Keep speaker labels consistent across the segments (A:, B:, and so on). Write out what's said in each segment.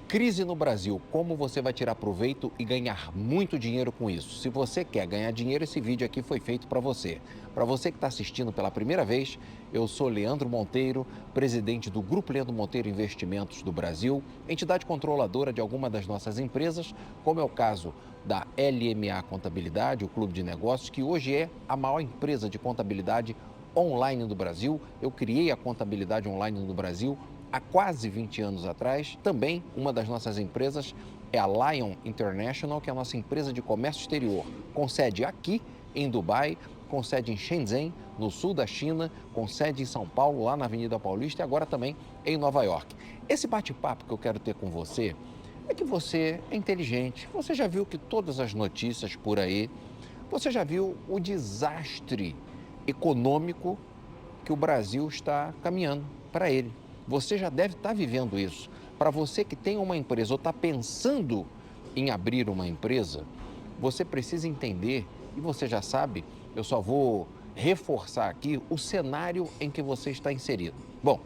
A: Crise no Brasil, como você vai tirar proveito e ganhar muito dinheiro com isso? Se você quer ganhar dinheiro, esse vídeo aqui foi feito para você. Para você que está assistindo pela primeira vez, eu sou Leandro Monteiro, presidente do Grupo Leandro Monteiro Investimentos do Brasil, entidade controladora de alguma das nossas empresas, como é o caso da LMA Contabilidade, o Clube de Negócios, que hoje é a maior empresa de contabilidade online do Brasil. Eu criei a contabilidade online no Brasil há quase 20 anos atrás. Também uma das nossas empresas é a Lion International, que é a nossa empresa de comércio exterior, com sede aqui em Dubai, com sede em Shenzhen, no sul da China, com sede em São Paulo, lá na Avenida Paulista, e agora também em Nova York. Esse bate-papo que eu quero ter com você é que você é inteligente, você já viu que todas as notícias por aí, você já viu o desastre econômico que o Brasil está caminhando para ele. Você já deve estar vivendo isso. Para você que tem uma empresa ou está pensando em abrir uma empresa, você precisa entender, e você já sabe, eu só vou reforçar aqui o cenário em que você está inserido. Bom,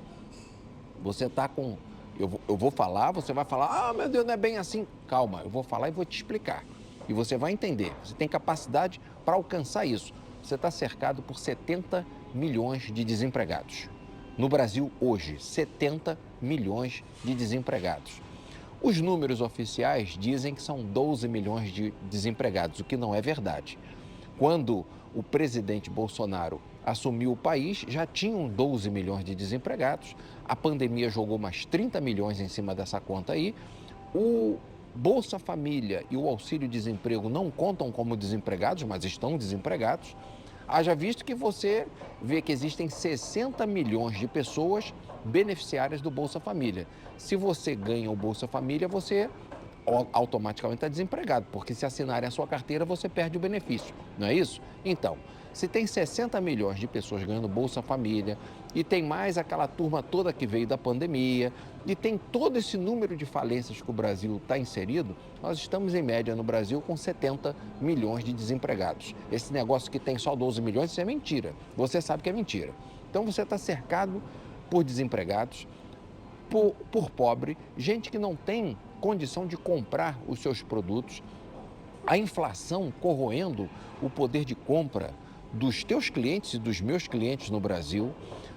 A: você está com. Eu vou falar, você vai falar, ah, meu Deus, não é bem assim. Calma, eu vou falar e vou te explicar. E você vai entender. Você tem capacidade para alcançar isso. Você está cercado por 70 milhões de desempregados. No Brasil, hoje, 70 milhões de desempregados. Os números oficiais dizem que são 12 milhões de desempregados, o que não é verdade. Quando o presidente Bolsonaro assumiu o país, já tinham 12 milhões de desempregados, a pandemia jogou mais 30 milhões em cima dessa conta aí, o Bolsa Família e o auxílio-desemprego não contam como desempregados, mas estão desempregados. Haja visto que você vê que existem 60 milhões de pessoas beneficiárias do Bolsa Família. Se você ganha o Bolsa Família, você automaticamente está desempregado, porque se assinarem a sua carteira, você perde o benefício, não é isso? Então, se tem 60 milhões de pessoas ganhando Bolsa Família, e tem mais aquela turma toda que veio da pandemia, e tem todo esse número de falências que o Brasil está inserido, nós estamos em média no Brasil com 70 milhões de desempregados. Esse negócio que tem só 12 milhões, isso é mentira. Você sabe que é mentira. Então você está cercado por desempregados, por pobre, gente que não tem condição de comprar os seus produtos, a inflação corroendo o poder de compra dos teus clientes e dos meus clientes no Brasil.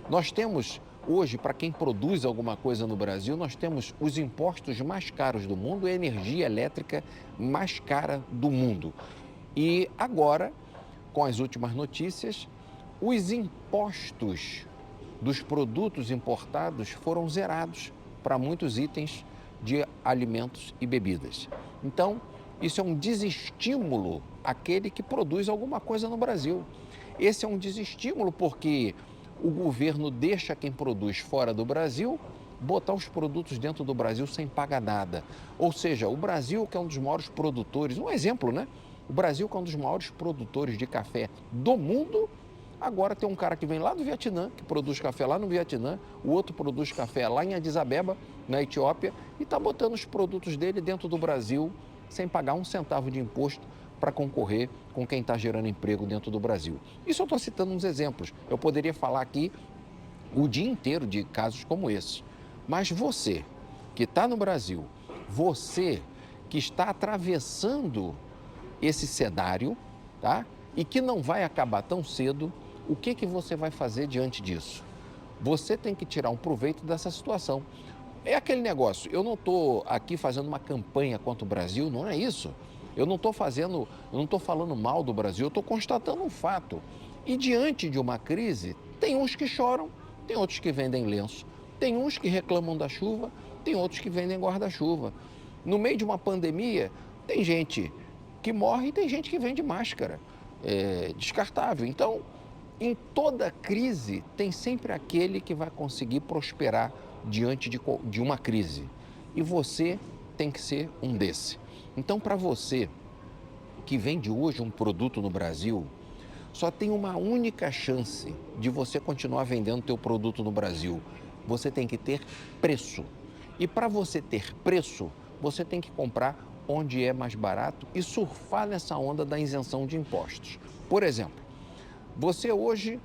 A: Nós temos hoje, para quem produz alguma coisa no Brasil, nós temos os impostos mais caros do mundo e a energia elétrica mais cara do mundo. E agora, com as últimas notícias, os impostos dos produtos importados foram zerados para muitos itens de alimentos e bebidas. Então, isso é um desestímulo àquele que produz alguma coisa no Brasil. Esse é um desestímulo porque o governo deixa quem produz fora do Brasil botar os produtos dentro do Brasil sem pagar nada. Ou seja, o Brasil, que é um dos maiores produtores, um exemplo, né? O Brasil, que é um dos maiores produtores de café do mundo, agora tem um cara que vem lá do Vietnã, que produz café lá no Vietnã, o outro produz café lá em Addis Abeba, na Etiópia, e está botando os produtos dele dentro do Brasil sem pagar um centavo de imposto para concorrer com quem está gerando emprego dentro do Brasil. Isso eu estou citando uns exemplos. Eu poderia falar aqui o dia inteiro de casos como esse. Mas você que está no Brasil, você que está atravessando esse cenário, tá? E que não vai acabar tão cedo, o que que você vai fazer diante disso? Você tem que tirar um proveito dessa situação. É aquele negócio, eu não estou aqui fazendo uma campanha contra o Brasil, não é isso. Eu não estou falando mal do Brasil, eu estou constatando um fato. E diante de uma crise, tem uns que choram, tem outros que vendem lenço, tem uns que reclamam da chuva, tem outros que vendem guarda-chuva. No meio de uma pandemia, tem gente que morre e tem gente que vende máscara descartável. Então, em toda crise, tem sempre aquele que vai conseguir prosperar diante de uma crise. E você tem que ser um desse. Então, para você que vende hoje um produto no Brasil, só tem uma única chance de você continuar vendendo teu produto no Brasil. Você tem que ter preço. E para você ter preço, você tem que comprar onde é mais barato e surfar nessa onda da isenção de impostos. Por exemplo, você hoje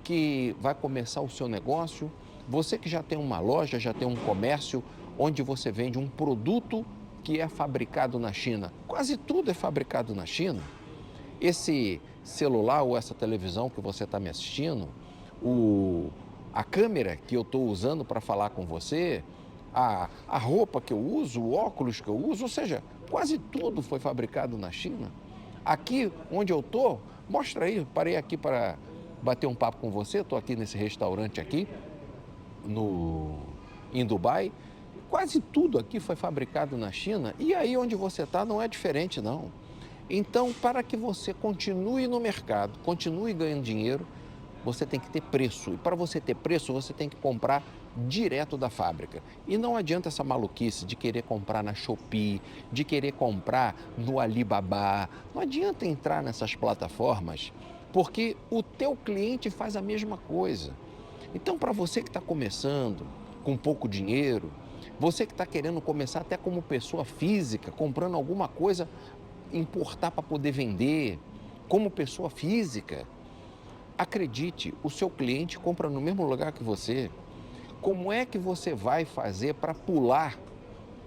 A: que vai começar o seu negócio, você que já tem uma loja, já tem um comércio, onde você vende um produto que é fabricado na China. Quase tudo é fabricado na China. Esse celular ou essa televisão que você está me assistindo, a câmera que eu estou usando para falar com você, a roupa que eu uso, o óculos que eu uso, ou seja, quase tudo foi fabricado na China. Aqui onde eu estou, mostra aí, parei aqui para bater um papo com você, estou aqui nesse restaurante aqui, no, em Dubai. Quase tudo aqui foi fabricado na China e aí onde você está não é diferente não. Então, para que você continue no mercado, continue ganhando dinheiro, você tem que ter preço. E para você ter preço, você tem que comprar direto da fábrica. E não adianta essa maluquice de querer comprar na Shopee, de querer comprar no Alibaba. Não adianta entrar nessas plataformas, porque o teu cliente faz a mesma coisa. Então, para você que está começando com pouco dinheiro, você que está querendo começar até como pessoa física, comprando alguma coisa, importar para poder vender, como pessoa física, acredite, o seu cliente compra no mesmo lugar que você. Como é que você vai fazer para pular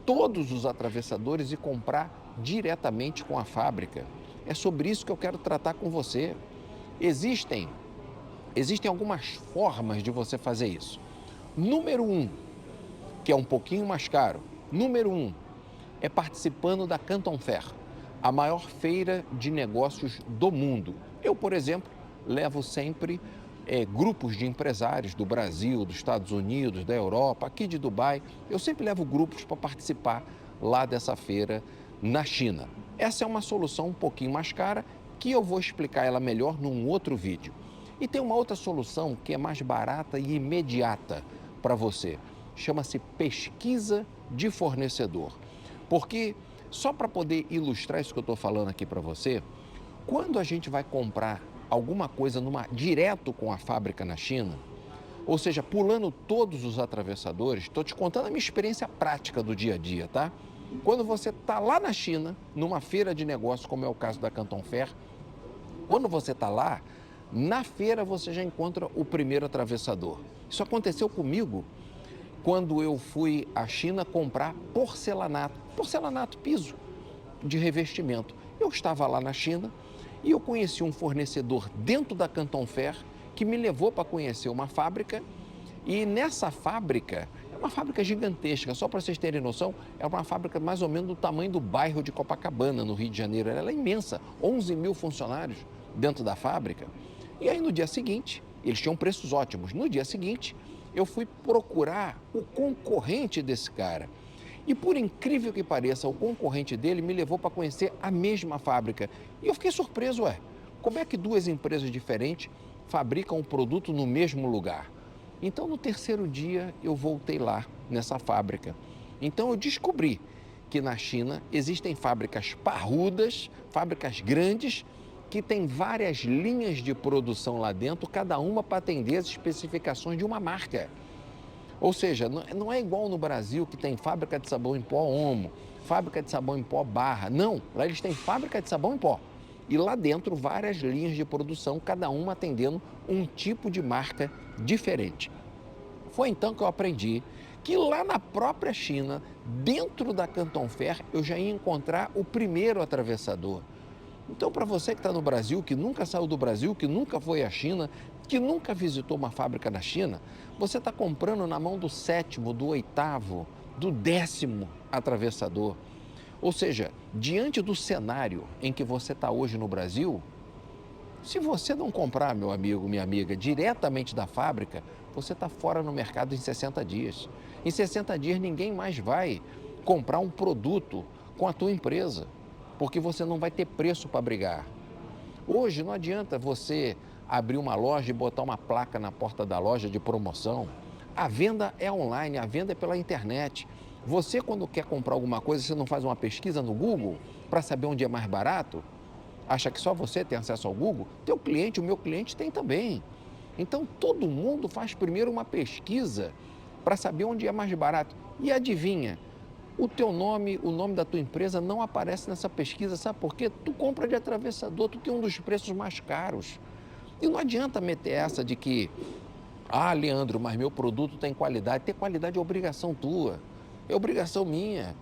A: todos os atravessadores e comprar diretamente com a fábrica? É sobre isso que eu quero tratar com você. Existem, existem algumas formas de você fazer isso. Número um, que é um pouquinho mais caro. Número um, é participando da Canton Fair, a maior feira de negócios do mundo. Eu, por exemplo, levo sempre grupos de empresários do Brasil, dos Estados Unidos, da Europa, aqui de Dubai. Eu sempre levo grupos para participar lá dessa feira na China. Essa é uma solução um pouquinho mais cara, que eu vou explicar ela melhor num outro vídeo. E tem uma outra solução que é mais barata e imediata para você. Chama-se pesquisa de fornecedor. Porque, só para poder ilustrar isso que eu estou falando aqui para você, quando a gente vai comprar alguma coisa direto com a fábrica na China, ou seja, pulando todos os atravessadores, estou te contando a minha experiência prática do dia a dia, tá? Quando você está lá na China, numa feira de negócios, como é o caso da Canton Fair, quando você está lá, na feira você já encontra o primeiro atravessador. Isso aconteceu comigo quando eu fui à China comprar porcelanato piso de revestimento. Eu estava lá na China e eu conheci um fornecedor dentro da Canton Fair que me levou para conhecer uma fábrica e nessa fábrica, é uma fábrica gigantesca, só para vocês terem noção, é uma fábrica mais ou menos do tamanho do bairro de Copacabana, no Rio de Janeiro. Ela é imensa, 11 mil funcionários dentro da fábrica. E aí no dia seguinte, eles tinham preços ótimos. No dia seguinte, eu fui procurar o concorrente desse cara. E por incrível que pareça, o concorrente dele me levou para conhecer a mesma fábrica. E eu fiquei surpreso, como é que duas empresas diferentes fabricam um produto no mesmo lugar? Então, no terceiro dia, eu voltei lá, nessa fábrica. Então, eu descobri que na China existem fábricas parrudas, fábricas grandes, que têm várias linhas de produção lá dentro, cada uma para atender as especificações de uma marca. Ou seja, não é igual no Brasil que tem fábrica de sabão em pó Omo, fábrica de sabão em pó Barra. Não, lá eles têm fábrica de sabão em pó. E lá dentro várias linhas de produção, cada uma atendendo um tipo de marca diferente. Foi então que eu aprendi que lá na própria China, dentro da Canton Fair, eu já ia encontrar o primeiro atravessador. Então, para você que está no Brasil, que nunca saiu do Brasil, que nunca foi à China, que nunca visitou uma fábrica na China, você está comprando na mão do sétimo, do oitavo, do 10º atravessador. Ou seja, diante do cenário em que você está hoje no Brasil, se você não comprar, meu amigo, minha amiga, diretamente da fábrica, você está fora no mercado em 60 dias. Em 60 dias ninguém mais vai comprar um produto com a tua empresa, porque você não vai ter preço para brigar. Hoje não adianta você abrir uma loja e botar uma placa na porta da loja de promoção. A venda é online, a venda é pela internet. Você, quando quer comprar alguma coisa, você não faz uma pesquisa no Google para saber onde é mais barato? Acha que só você tem acesso ao Google? Teu cliente, o meu cliente tem também. Então, todo mundo faz primeiro uma pesquisa para saber onde é mais barato. E adivinha, o teu nome, o nome da tua empresa não aparece nessa pesquisa, sabe por quê? Tu compra de atravessador, tu tem um dos preços mais caros. E não adianta meter essa de que, Leandro, mas meu produto tem qualidade. Ter qualidade é obrigação tua. É obrigação minha.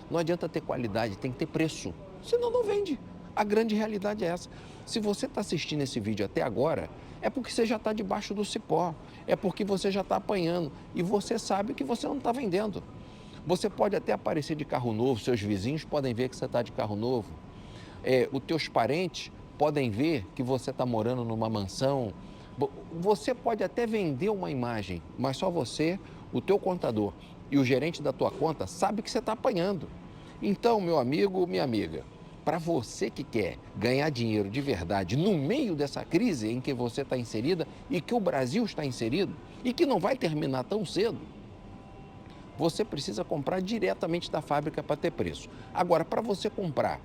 A: Não adianta ter qualidade, tem que ter preço. Senão não vende. A grande realidade é essa. Se você está assistindo esse vídeo até agora, é porque você já está debaixo do cipó. É porque você já está apanhando. E você sabe que você não está vendendo. Você pode até aparecer de carro novo, seus vizinhos podem ver que você está de carro novo. Os teus parentes podem ver que você está morando numa mansão. Você pode até vender uma imagem, mas só você, o teu contador e o gerente da tua conta sabe que você está apanhando. Então, meu amigo, minha amiga, para você que quer ganhar dinheiro de verdade no meio dessa crise em que você está inserida e que o Brasil está inserido e que não vai terminar tão cedo, você precisa comprar diretamente da fábrica para ter preço. Agora, para você comprar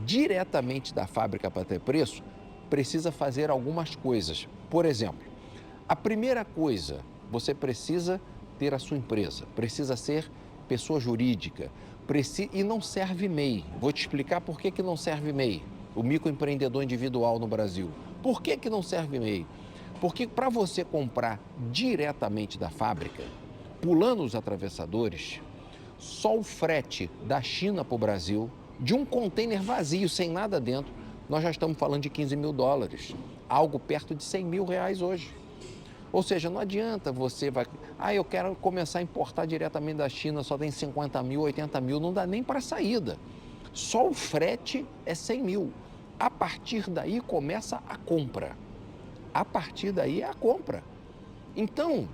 A: diretamente da fábrica para ter preço, precisa fazer algumas coisas. Por exemplo, a primeira coisa, você precisa ter a sua empresa, precisa ser pessoa jurídica e não serve MEI. Vou te explicar por que não serve MEI, o microempreendedor individual no Brasil. Por que não serve MEI? Porque para você comprar diretamente da fábrica, pulando os atravessadores, só o frete da China para o Brasil, de um container vazio, sem nada dentro, nós já estamos falando de 15 mil dólares, algo perto de 100 mil reais hoje. Ou seja, não adianta eu quero começar a importar diretamente da China, só tem 50 mil, 80 mil, não dá nem para saída. Só o frete é 100 mil. A partir daí começa a compra. A partir daí é a compra. Então,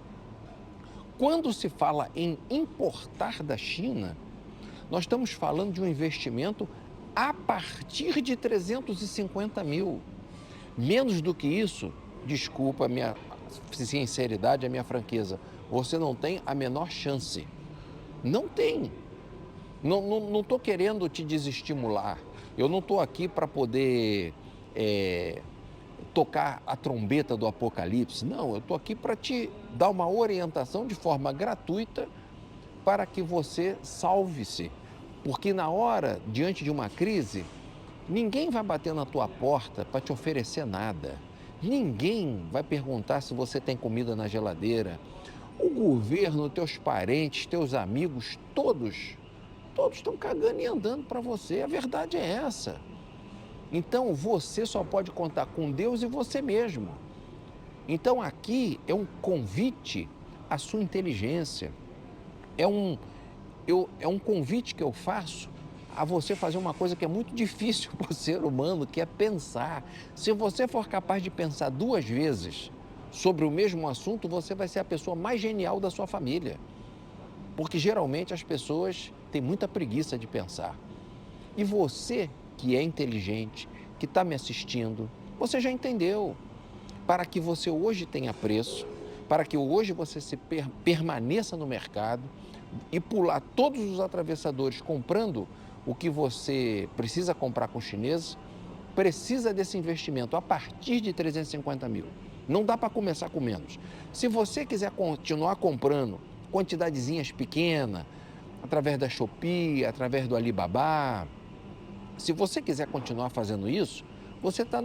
A: quando se fala em importar da China, nós estamos falando de um investimento a partir de 350 mil. Menos do que isso, desculpa a minha sinceridade, a minha franqueza, você não tem a menor chance. Não tem. Não estou querendo te desestimular. Eu não estou aqui para poder tocar a trombeta do apocalipse. Não, eu estou aqui para te dar uma orientação de forma gratuita para que você salve-se. Porque na hora, diante de uma crise, ninguém vai bater na tua porta para te oferecer nada. Ninguém vai perguntar se você tem comida na geladeira. O governo, teus parentes, teus amigos, todos estão cagando e andando para você. A verdade é essa. Então, você só pode contar com Deus e você mesmo. Então, aqui é um convite à sua inteligência. É um convite que eu faço a você fazer uma coisa que é muito difícil para o ser humano, que é pensar. Se você for capaz de pensar 2 vezes sobre o mesmo assunto, você vai ser a pessoa mais genial da sua família. Porque geralmente as pessoas têm muita preguiça de pensar. E você, que é inteligente, que está me assistindo, você já entendeu. Para que você hoje tenha preço, para que hoje você permaneça no mercado e pular todos os atravessadores comprando o que você precisa comprar com os chineses, precisa desse investimento a partir de 350 mil. Não dá para começar com menos. Se você quiser continuar comprando quantidadezinhas pequenas, através da Shopee, através do Alibaba, se você quiser continuar fazendo isso, você está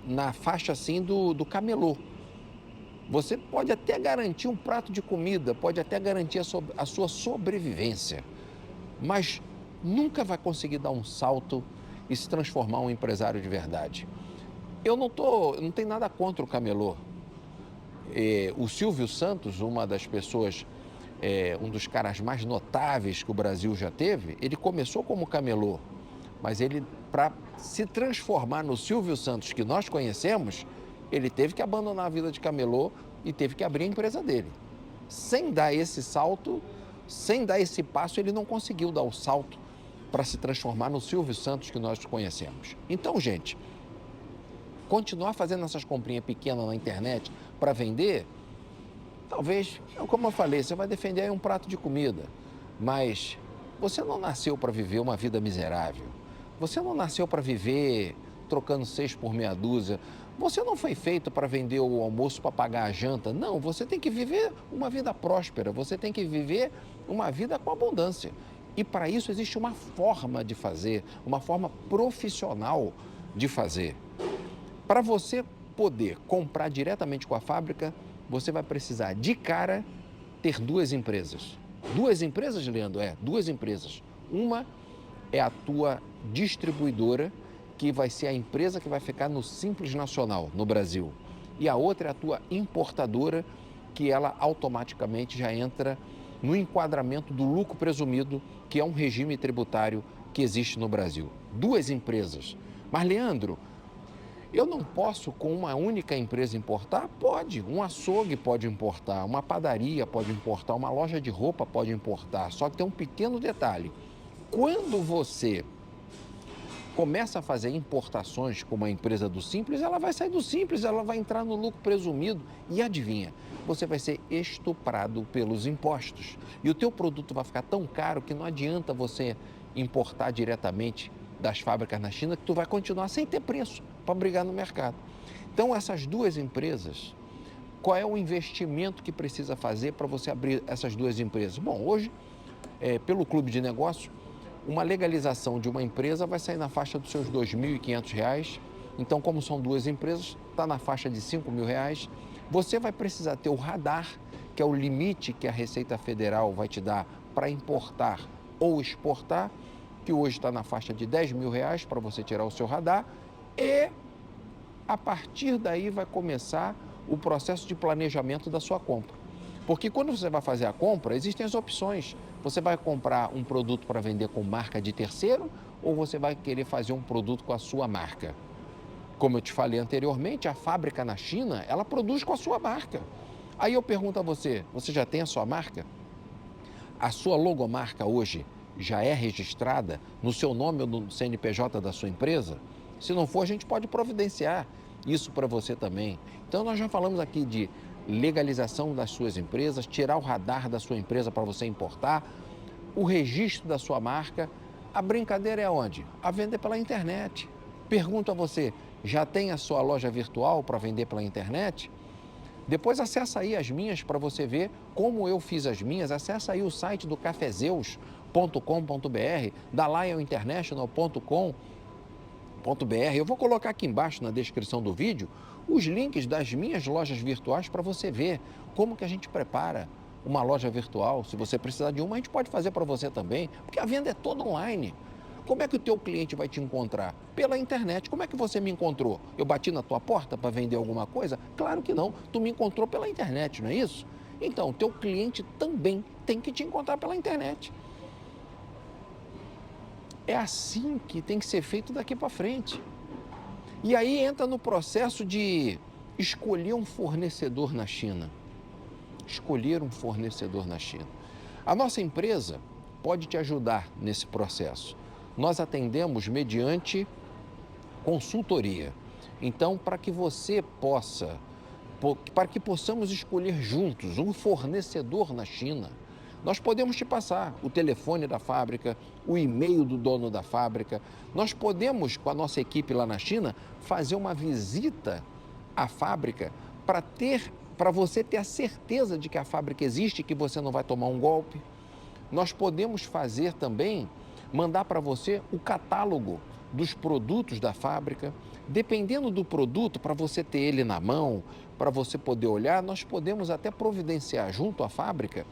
A: na faixa assim do camelô. Você pode até garantir um prato de comida, pode até garantir a sua sobrevivência, mas nunca vai conseguir dar um salto e se transformar em um empresário de verdade. Eu não tenho nada contra o camelô. O Silvio Santos, uma das pessoas, um dos caras mais notáveis que o Brasil já teve, ele começou como camelô, mas ele, para se transformar no Silvio Santos que nós conhecemos, ele teve que abandonar a vida de camelô e teve que abrir a empresa dele. Sem dar esse salto, sem dar esse passo, ele não conseguiu dar o salto para se transformar no Silvio Santos que nós conhecemos. Então, gente, continuar fazendo essas comprinhas pequenas na internet para vender, talvez, como eu falei, você vai defender aí um prato de comida, mas você não nasceu para viver uma vida miserável. Você não nasceu para viver trocando 6 por meia dúzia. Você não foi feito para vender o almoço para pagar a janta. Não, você tem que viver uma vida próspera, você tem que viver uma vida com abundância. E para isso existe uma forma de fazer, uma forma profissional de fazer. Para você poder comprar diretamente com a fábrica, você vai precisar, de cara, ter 2 empresas. Duas empresas, Leandro? Duas empresas. Uma é a tua distribuidora, que vai ser a empresa que vai ficar no Simples Nacional, no Brasil. E a outra é a tua importadora, que ela automaticamente já entra no enquadramento do lucro presumido, que é um regime tributário que existe no Brasil. Duas empresas. Mas, Leandro, eu não posso com uma única empresa importar? Pode. Um açougue pode importar, uma padaria pode importar, uma loja de roupa pode importar. Só que tem um pequeno detalhe. Quando você começa a fazer importações com uma empresa do Simples, ela vai sair do Simples, ela vai entrar no lucro presumido e adivinha, você vai ser estuprado pelos impostos. E o teu produto vai ficar tão caro que não adianta você importar diretamente das fábricas na China, que tu vai continuar sem ter preço para brigar no mercado. Então, essas duas empresas, qual é o investimento que precisa fazer para você abrir essas duas empresas? Bom, hoje, pelo Clube de Negócios, uma legalização de uma empresa vai sair na faixa dos seus R$ 2.500. Então, como são duas empresas, está na faixa de R$ 5.000. Você vai precisar ter o radar, que é o limite que a Receita Federal vai te dar para importar ou exportar, que hoje está na faixa de R$ 10.000 para você tirar o seu radar. E, a partir daí, vai começar o processo de planejamento da sua compra. Porque quando você vai fazer a compra, existem as opções. Você vai comprar um produto para vender com marca de terceiro ou você vai querer fazer um produto com a sua marca? Como eu te falei anteriormente, a fábrica na China, ela produz com a sua marca. Aí eu pergunto a você, você já tem a sua marca? A sua logomarca hoje já é registrada no seu nome ou no CNPJ da sua empresa? Se não for, a gente pode providenciar isso para você também. Então, nós já falamos aqui de legalização das suas empresas, tirar o radar da sua empresa para você importar, o registro da sua marca. A brincadeira é onde? A vender pela internet. Pergunto a você, já tem a sua loja virtual para vender pela internet? Depois acessa aí as minhas para você ver como eu fiz as minhas. Acessa aí o site do cafezeus.com.br, da lioninternational.com.br. Eu vou colocar aqui embaixo na descrição do vídeo os links das minhas lojas virtuais para você ver como que a gente prepara uma loja virtual. Se você precisar de uma, a gente pode fazer para você também, porque a venda é toda online. Como é que o teu cliente vai te encontrar? Pela internet. Como é que você me encontrou? Eu bati na tua porta para vender alguma coisa? Claro que não. Tu me encontrou pela internet, não é isso? Então, o teu cliente também tem que te encontrar pela internet. É assim que tem que ser feito daqui para frente. E aí entra no processo de escolher um fornecedor na China. Escolher um fornecedor na China. A nossa empresa pode te ajudar nesse processo. Nós atendemos mediante consultoria. Então, para que possamos escolher juntos um fornecedor na China, nós podemos te passar o telefone da fábrica, o e-mail do dono da fábrica. Nós podemos, com a nossa equipe lá na China, fazer uma visita à fábrica para você ter a certeza de que a fábrica existe e que você não vai tomar um golpe. Nós podemos fazer também, mandar para você o catálogo dos produtos da fábrica. Dependendo do produto, para você ter ele na mão, para você poder olhar, nós podemos até providenciar junto à fábrica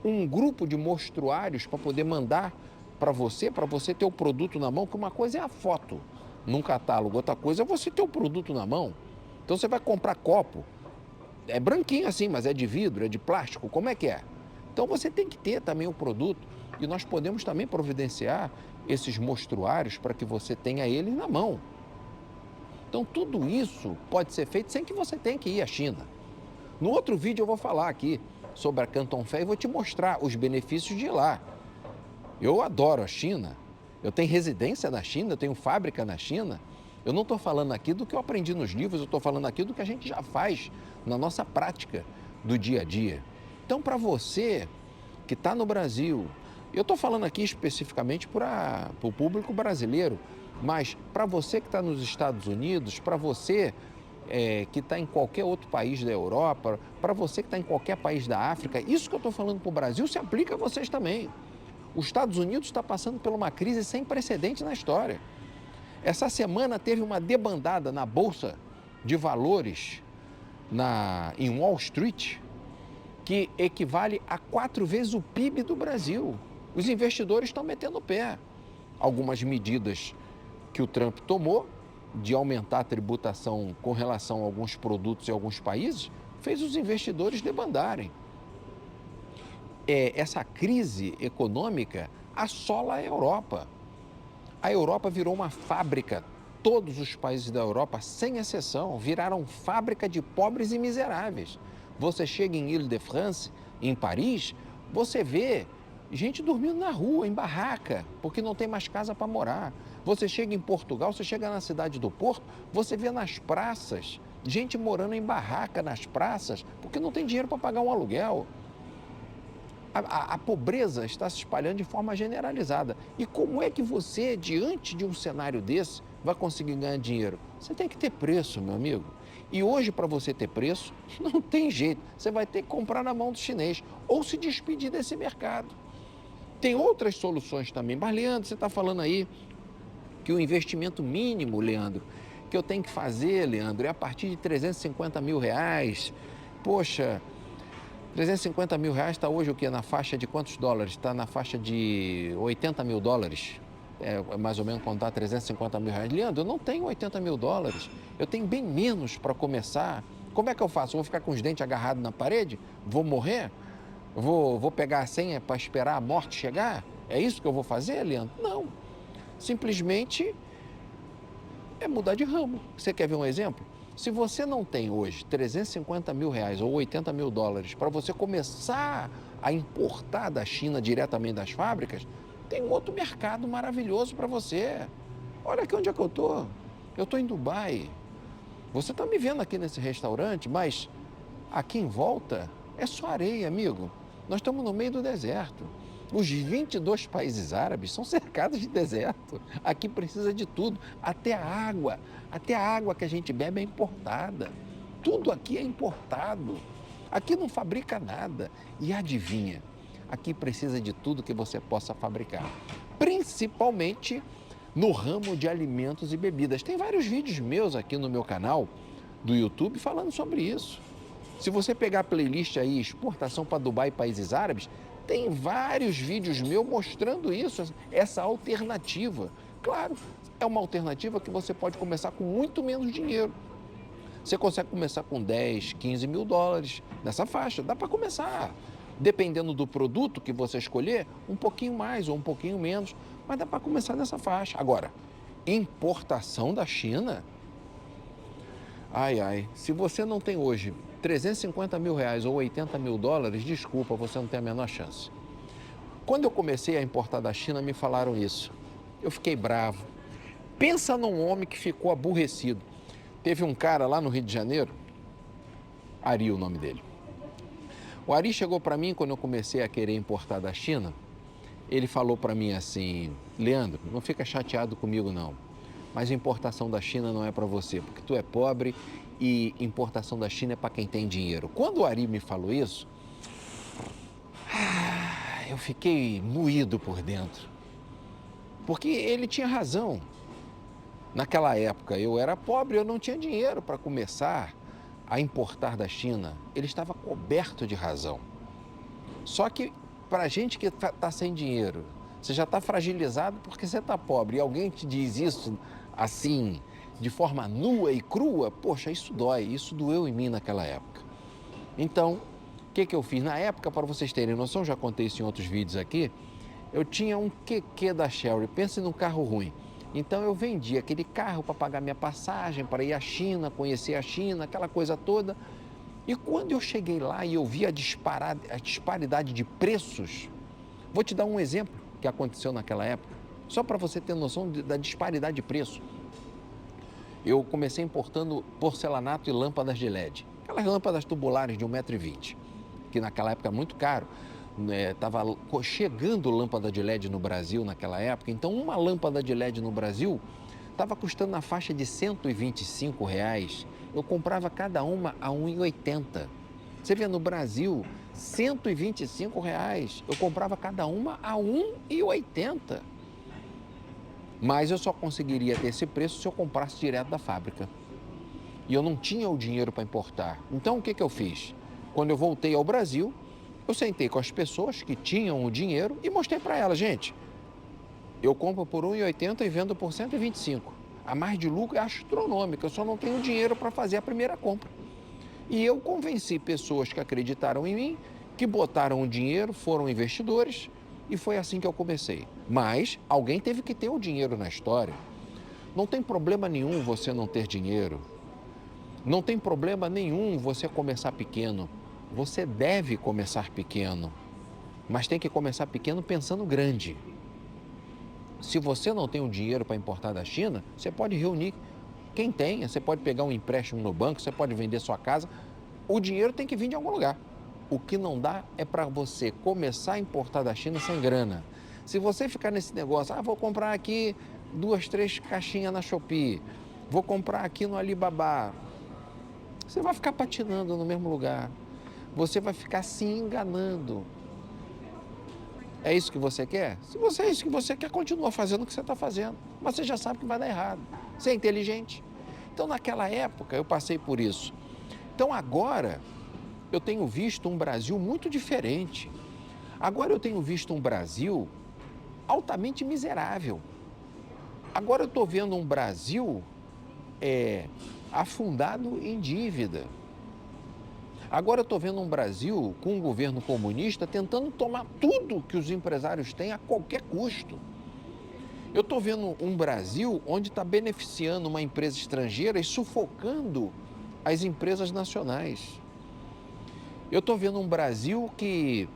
A: um grupo de mostruários para poder mandar para você ter o produto na mão, que uma coisa é a foto num catálogo, outra coisa é você ter o produto na mão. Então você vai comprar copo, é branquinho assim, mas é de vidro, é de plástico, como é que é? Então você tem que ter também o produto e nós podemos também providenciar esses mostruários para que você tenha ele na mão. Então tudo isso pode ser feito sem que você tenha que ir à China. No outro vídeo eu vou falar aqui sobre a Canton Fair e vou te mostrar os benefícios de ir lá. Eu adoro a China, eu tenho residência na China, eu tenho fábrica na China. Eu não estou falando aqui do que eu aprendi nos livros, eu estou falando aqui do que a gente já faz na nossa prática do dia a dia. Então, para você que está no Brasil, eu estou falando aqui especificamente para o público brasileiro, mas para você que está nos Estados Unidos, para você que está em qualquer outro país da Europa, para você que está em qualquer país da África, isso que eu estou falando para o Brasil se aplica a vocês também. Os Estados Unidos está passando por uma crise sem precedente na história. Essa semana teve uma debandada na Bolsa de Valores em Wall Street que equivale a 4 vezes o PIB do Brasil. Os investidores estão metendo o pé. Algumas medidas que o Trump tomou de aumentar a tributação com relação a alguns produtos em alguns países fez os investidores debandarem. Essa crise econômica assola a Europa. A Europa virou uma fábrica. Todos os países da Europa, sem exceção, viraram fábrica de pobres e miseráveis. Você chega em Île-de-France, em Paris, você vê gente dormindo na rua, em barraca, porque não tem mais casa para morar. Você chega em Portugal, você chega na cidade do Porto, você vê nas praças, gente morando em barraca nas praças, porque não tem dinheiro para pagar um aluguel. A pobreza está se espalhando de forma generalizada. E como é que você, diante de um cenário desse, vai conseguir ganhar dinheiro? Você tem que ter preço, meu amigo. E hoje, para você ter preço, não tem jeito. Você vai ter que comprar na mão do chinês ou se despedir desse mercado. Tem outras soluções também. Mas, Leandro, você está falando aí que o investimento mínimo, Leandro, que eu tenho que fazer, Leandro, é a partir de R$350 mil. Poxa, R$350 mil está hoje o quê? Na faixa de quantos dólares? Está na faixa de US$ 80 mil. Mais ou menos contar R$350 mil. Leandro, eu não tenho US$ 80 mil. Eu tenho bem menos para começar. Como é que eu faço? Vou ficar com os dentes agarrados na parede? Vou morrer? Vou pegar a senha para esperar a morte chegar? É isso que eu vou fazer, Leandro? Não. Simplesmente é mudar de ramo. Você quer ver um exemplo? Se você não tem hoje R$350 mil ou US$ 80 mil para você começar a importar da China diretamente das fábricas, tem um outro mercado maravilhoso para você. Olha aqui onde é que eu estou. Eu estou em Dubai. Você está me vendo aqui nesse restaurante, mas aqui em volta é só areia, amigo. Nós estamos no meio do deserto. Os 22 países árabes são cercados de deserto. Aqui precisa de tudo, até a água. Até a água que a gente bebe é importada. Tudo aqui é importado. Aqui não fabrica nada. E adivinha, aqui precisa de tudo que você possa fabricar. Principalmente no ramo de alimentos e bebidas. Tem vários vídeos meus aqui no meu canal do YouTube falando sobre isso. Se você pegar a playlist aí, exportação para Dubai e países árabes, tem vários vídeos meus mostrando isso, essa alternativa. Claro, é uma alternativa que você pode começar com muito menos dinheiro. Você consegue começar com 10, 15 mil dólares nessa faixa, dá para começar. Dependendo do produto que você escolher, um pouquinho mais ou um pouquinho menos, mas dá para começar nessa faixa. Agora, importação da China? Se você não tem hoje R$350 mil ou US$ 80 mil, desculpa, você não tem a menor chance. Quando eu comecei a importar da China, me falaram isso. Eu fiquei bravo. Pensa num homem que ficou aborrecido. Teve um cara lá no Rio de Janeiro, Ari o nome dele. O Ari chegou para mim quando eu comecei a querer importar da China. Ele falou para mim assim: Leandro, não fica chateado comigo não, mas importação da China não é para você, porque tu é pobre e importação da China é para quem tem dinheiro. Quando o Ari me falou isso, eu fiquei moído por dentro, porque ele tinha razão. Naquela época eu era pobre, eu não tinha dinheiro para começar a importar da China. Ele estava coberto de razão. Só que para a gente que está sem dinheiro, você já está fragilizado porque você está pobre, e alguém te diz isso assim, de forma nua e crua, poxa, isso dói, isso doeu em mim naquela época. Então, o que eu fiz? Na época, para vocês terem noção, já contei isso em outros vídeos aqui, eu tinha um QQ da Chery, pense num carro ruim. Então eu vendi aquele carro para pagar minha passagem, para ir à China, conhecer a China, aquela coisa toda. E quando eu cheguei lá e eu vi a disparidade de preços, vou te dar um exemplo que aconteceu naquela época, só para você ter noção da disparidade de preço. Eu comecei importando porcelanato e lâmpadas de LED, aquelas lâmpadas tubulares de 1,20 m, que naquela época é muito caro. Estava chegando lâmpada de LED no Brasil naquela época, então uma lâmpada de LED no Brasil estava custando na faixa de R$125. Eu comprava cada uma a R$1,80. Você vê, no Brasil, R$125. Eu comprava cada uma a R$1,80. Mas eu só conseguiria ter esse preço se eu comprasse direto da fábrica. E eu não tinha o dinheiro para importar. Então, o que eu fiz? Quando eu voltei ao Brasil, eu sentei com as pessoas que tinham o dinheiro e mostrei para elas, gente, eu compro por 1,80 e vendo por 125. A margem de lucro é astronômica, eu só não tenho dinheiro para fazer a primeira compra. E eu convenci pessoas que acreditaram em mim, que botaram o dinheiro, foram investidores, e foi assim que eu comecei. Mas alguém teve que ter o dinheiro na história. Não tem problema nenhum você não ter dinheiro. Não tem problema nenhum você começar pequeno. Você deve começar pequeno, mas tem que começar pequeno pensando grande. Se você não tem o dinheiro para importar da China, você pode reunir quem tenha, você pode pegar um empréstimo no banco, você pode vender sua casa. O dinheiro tem que vir de algum lugar. O que não dá é para você começar a importar da China sem grana. Se você ficar nesse negócio, vou comprar aqui 2, 3 caixinhas na Shopee, vou comprar aqui no Alibaba, você vai ficar patinando no mesmo lugar. Você vai ficar se enganando. É isso que você quer? Se você é isso que você quer, continua fazendo o que você está fazendo. Mas você já sabe que vai dar errado. Você é inteligente. Então, naquela época, eu passei por isso. Então, agora, eu tenho visto um Brasil muito diferente. Agora eu tenho visto um Brasil altamente miserável. Agora eu estou vendo um Brasil afundado em dívida. Agora eu estou vendo um Brasil com um governo comunista tentando tomar tudo que os empresários têm a qualquer custo. Eu estou vendo um Brasil onde está beneficiando uma empresa estrangeira e sufocando as empresas nacionais. Eu estou vendo um Brasil que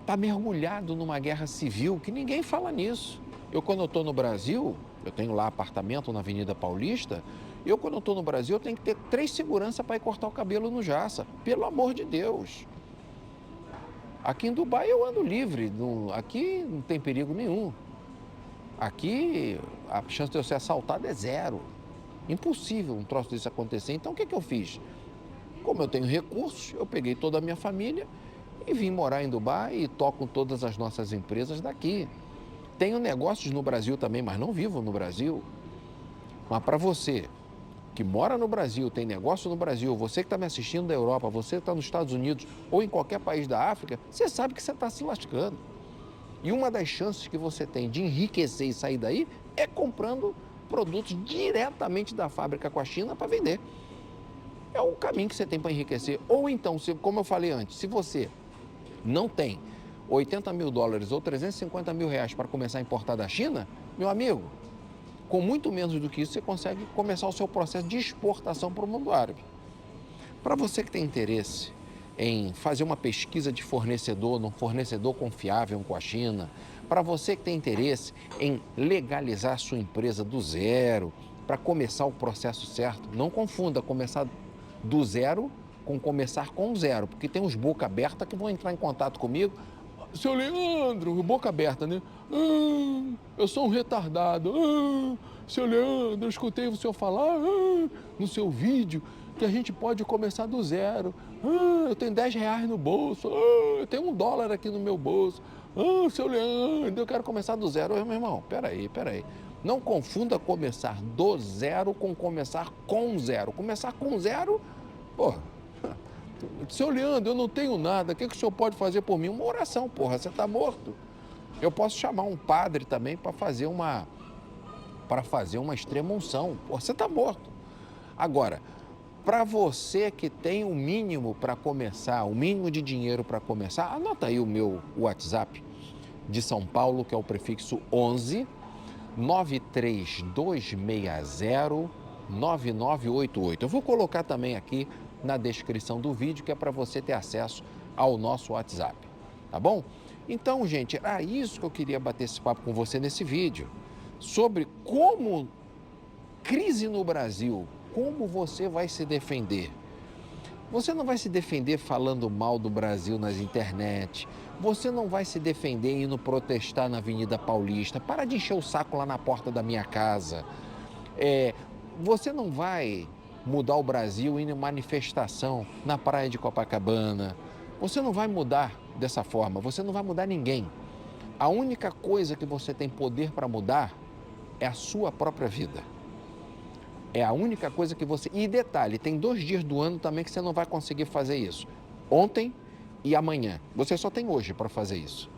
A: está mergulhado numa guerra civil, que ninguém fala nisso. Quando eu estou no Brasil, eu tenho lá apartamento na Avenida Paulista, quando eu estou no Brasil, eu tenho que ter 3 seguranças para ir cortar o cabelo no Jaça. Pelo amor de Deus. Aqui em Dubai eu ando livre, aqui não tem perigo nenhum. Aqui a chance de eu ser assaltado é 0. Impossível um troço desse acontecer. Então o que eu fiz? Como eu tenho recursos, eu peguei toda a minha família e vim morar em Dubai e toco todas as nossas empresas daqui. Tenho negócios no Brasil também, mas não vivo no Brasil. Mas para você que mora no Brasil, tem negócio no Brasil, você que está me assistindo da Europa, você que está nos Estados Unidos ou em qualquer país da África, você sabe que você está se lascando. E uma das chances que você tem de enriquecer e sair daí é comprando produtos diretamente da fábrica com a China para vender. É o caminho que você tem para enriquecer. Ou então, como eu falei antes, se você não tem 80 mil dólares ou 350 mil reais para começar a importar da China, meu amigo, com muito menos do que isso, você consegue começar o seu processo de exportação para o mundo árabe. Para você que tem interesse em fazer uma pesquisa de fornecedor, num fornecedor confiável com a China, para você que tem interesse em legalizar a sua empresa do zero, para começar o processo certo, não confunda começar do zero com começar com zero, porque tem uns boca aberta que vão entrar em contato comigo. Seu Leandro, boca aberta, né? Eu sou um retardado. Seu Leandro, eu escutei o senhor falar no seu vídeo que a gente pode começar do zero. Eu tenho 10 reais no bolso. Eu tenho $1 aqui no meu bolso. Seu Leandro, eu quero começar do zero. Meu irmão, peraí. Não confunda começar do zero com começar com zero. Começar com zero, pô. Seu Leandro, eu não tenho nada, o que o senhor pode fazer por mim? Uma oração, porra, você está morto. Eu posso chamar um padre também para fazer uma extrema-unção. Porra, você está morto. Agora, para você que tem o mínimo para começar, o mínimo de dinheiro para começar, anota aí o meu WhatsApp de São Paulo, que é o prefixo 11 93260 9988. Eu vou colocar também aqui na descrição do vídeo, que é para você ter acesso ao nosso WhatsApp, tá bom? Então, gente, era isso que eu queria bater esse papo com você nesse vídeo, sobre como crise no Brasil, como você vai se defender. Você não vai se defender falando mal do Brasil nas internet, você não vai se defender indo protestar na Avenida Paulista, para de encher o saco lá na porta da minha casa. Você não vai mudar o Brasil indo em manifestação na praia de Copacabana. Você não vai mudar dessa forma, você não vai mudar ninguém. A única coisa que você tem poder para mudar é a sua própria vida. É a única coisa que você... E detalhe, tem 2 dias do ano também que você não vai conseguir fazer isso. Ontem e amanhã. Você só tem hoje para fazer isso.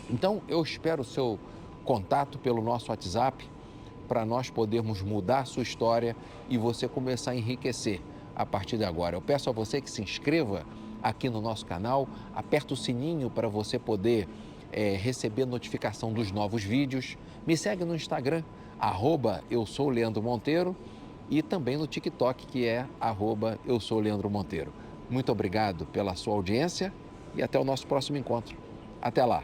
A: Então, eu espero o seu contato pelo nosso WhatsApp para nós podermos mudar a sua história e você começar a enriquecer a partir de agora. Eu peço a você que se inscreva aqui no nosso canal, aperta o sininho para você poder receber notificação dos novos vídeos. Me segue no Instagram, @eu sou Leandro Monteiro, e também no TikTok, que é @eu sou Leandro Monteiro. Muito obrigado pela sua audiência e até o nosso próximo encontro. Até lá!